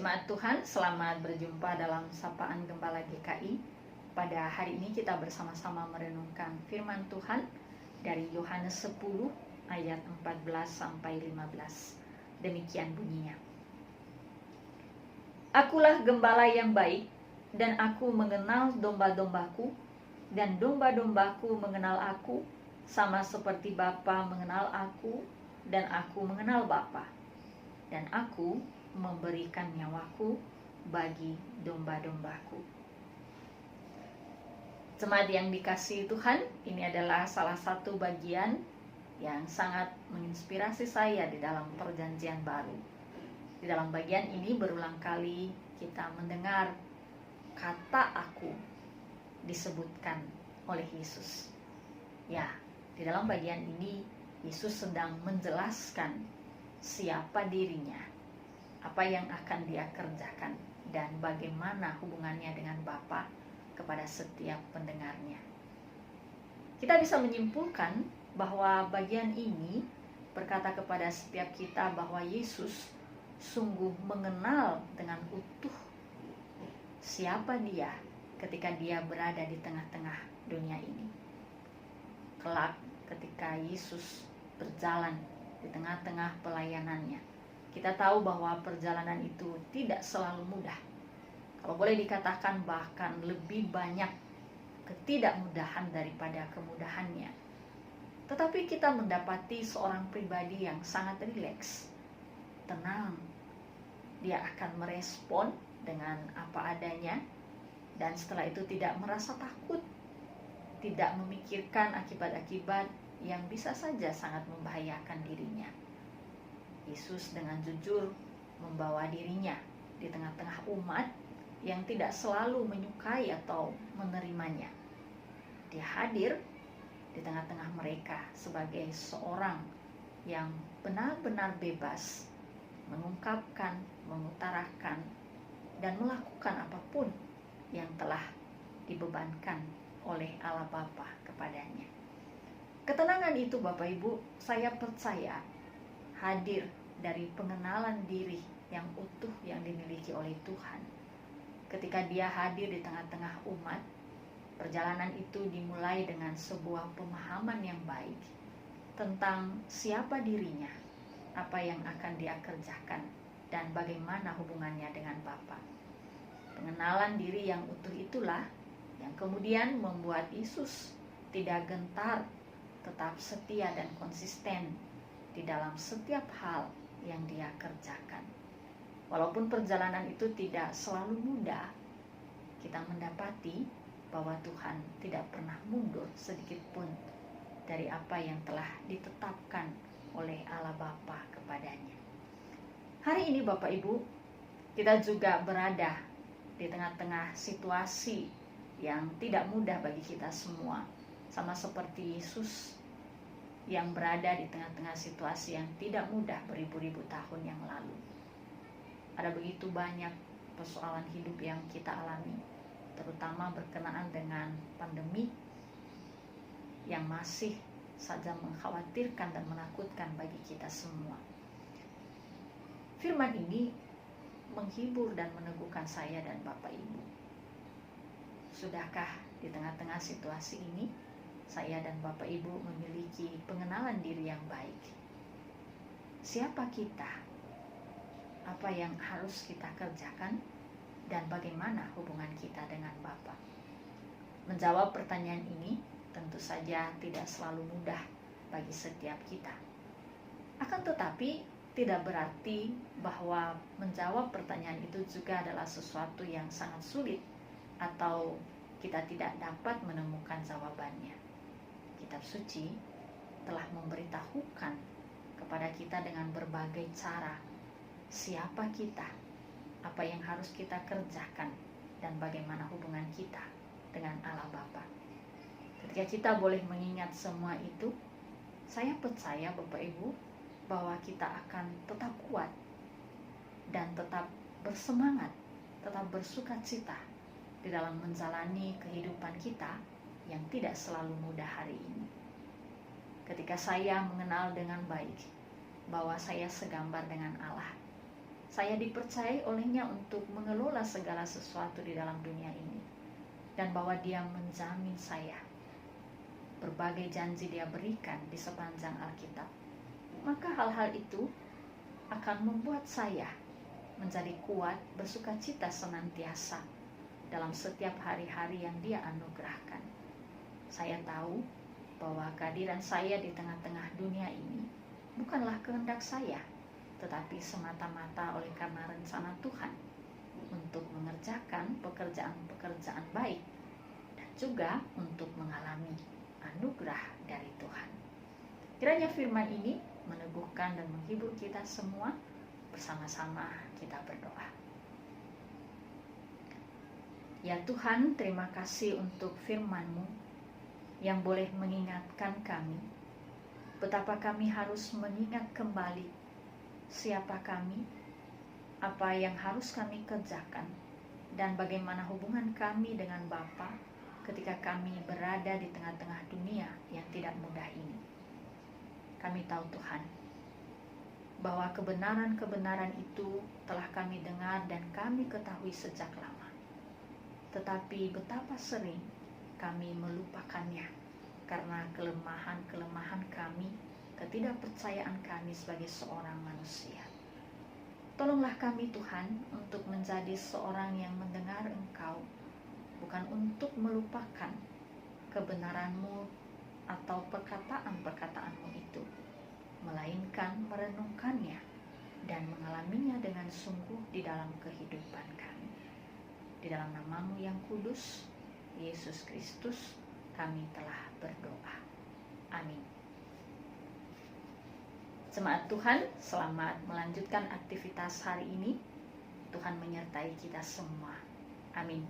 Jemaat Tuhan, selamat berjumpa dalam Sapaan Gembala GKI. Pada hari ini kita bersama-sama merenungkan firman Tuhan dari Yohanes 10 ayat 14 sampai 15. Demikian bunyinya. Akulah gembala yang baik, dan aku mengenal domba-dombaku, dan domba-dombaku mengenal aku, sama seperti Bapa mengenal aku, dan aku mengenal Bapa. Dan aku memberikan nyawaku bagi domba-dombaku. Jemaat yang dikasihi Tuhan, ini adalah salah satu bagian yang sangat menginspirasi saya di dalam perjanjian baru. Di dalam bagian ini berulang kali kita mendengar kata aku disebutkan oleh Yesus. Ya, di dalam bagian ini Yesus sedang menjelaskan siapa dirinya, apa yang akan dia kerjakan, dan bagaimana hubungannya dengan Bapa kepada setiap pendengarnya. Kita bisa menyimpulkan bahwa bagian ini berkata kepada setiap kita bahwa Yesus sungguh mengenal dengan utuh siapa dia ketika dia berada di tengah-tengah dunia ini. Kelak ketika Yesus berjalan di tengah-tengah pelayanannya, kita tahu bahwa perjalanan itu tidak selalu mudah. Kalau boleh dikatakan bahkan lebih banyak ketidakmudahan daripada kemudahannya. Tetapi kita mendapati seorang pribadi yang sangat rileks, tenang. Dia akan merespon dengan apa adanya, dan setelah itu tidak merasa takut, tidak memikirkan akibat-akibat yang bisa saja sangat membahayakan dirinya. Yesus dengan jujur membawa dirinya di tengah-tengah umat yang tidak selalu menyukai atau menerimanya. Dia hadir di tengah-tengah mereka sebagai seorang yang benar-benar bebas mengungkapkan, mengutarakan, dan melakukan apapun yang telah dibebankan oleh Allah Bapa kepadanya. Ketenangan itu, Bapak Ibu, saya percaya hadir dari pengenalan diri yang utuh yang dimiliki oleh Tuhan. Ketika dia hadir di tengah-tengah umat, perjalanan itu dimulai dengan sebuah pemahaman yang baik tentang siapa dirinya, apa yang akan dia kerjakan, dan bagaimana hubungannya dengan Bapa. Pengenalan diri yang utuh itulah yang kemudian membuat Yesus tidak gentar, tetap setia dan konsisten di dalam setiap hal yang dia kerjakan. Walaupun perjalanan itu tidak selalu mudah, kita mendapati bahwa Tuhan tidak pernah mundur sedikit pun dari apa yang telah ditetapkan oleh Allah Bapa kepadanya. Hari ini Bapak Ibu, kita juga berada di tengah-tengah situasi yang tidak mudah bagi kita semua, sama seperti Yesus yang berada di tengah-tengah situasi yang tidak mudah beribu-ribu tahun yang lalu. Ada begitu banyak persoalan hidup yang kita alami, terutama berkenaan dengan pandemi yang masih saja mengkhawatirkan dan menakutkan bagi kita semua. Firman ini menghibur dan meneguhkan saya dan Bapak Ibu. Sudahkah di tengah-tengah situasi ini saya dan Bapak Ibu memiliki pengenalan diri yang baik? Siapa kita? Apa yang harus kita kerjakan? Dan bagaimana hubungan kita dengan Bapa? Menjawab pertanyaan ini tentu saja tidak selalu mudah bagi setiap kita. Akan tetapi tidak berarti bahwa menjawab pertanyaan itu juga adalah sesuatu yang sangat sulit atau kita tidak dapat menemukan jawabannya. Kitab suci telah memberitahukan kepada kita dengan berbagai cara siapa kita, apa yang harus kita kerjakan, dan bagaimana hubungan kita dengan Allah Bapa. Ketika kita boleh mengingat semua itu, saya percaya Bapak Ibu bahwa kita akan tetap kuat dan tetap bersemangat, tetap bersukacita di dalam menjalani kehidupan kita yang tidak selalu mudah hari ini. Ketika saya mengenal dengan baik bahwa saya segambar dengan Allah, Saya dipercayai olehnya untuk mengelola segala sesuatu di dalam dunia ini, dan bahwa Dia menjamin saya. Berbagai janji Dia berikan di sepanjang Alkitab. Maka hal-hal itu akan membuat saya menjadi kuat, bersukacita senantiasa dalam setiap hari-hari yang Dia anugerahkan. Saya tahu bahwa kehadiran saya di tengah-tengah dunia ini bukanlah kehendak saya, tetapi semata-mata oleh karena rencana Tuhan untuk mengerjakan pekerjaan-pekerjaan baik dan juga untuk mengalami anugerah dari Tuhan. Kiranya firman ini meneguhkan dan menghibur kita semua. Bersama-sama kita berdoa. Ya Tuhan, terima kasih untuk firman-Mu yang boleh mengingatkan kami betapa kami harus mengingat kembali siapa kami, apa yang harus kami kerjakan, dan bagaimana hubungan kami dengan Bapa ketika kami berada di tengah-tengah dunia yang tidak mudah ini. Kami tahu Tuhan, bahwa kebenaran-kebenaran itu telah kami dengar dan kami ketahui sejak lama. Tetapi betapa sering kami melupakannya karena kelemahan-kelemahan kami, ketidakpercayaan kami sebagai seorang manusia. Tolonglah kami Tuhan untuk menjadi seorang yang mendengar Engkau, bukan untuk melupakan kebenaran-Mu atau perkataan-perkataan-Mu itu, melainkan merenungkannya dan mengalaminya dengan sungguh di dalam kehidupan kami. Di dalam nama-Mu yang kudus, Yesus Kristus, kami telah berdoa. Amin. Jemaat Tuhan, selamat melanjutkan aktivitas hari ini. Tuhan menyertai kita semua. Amin.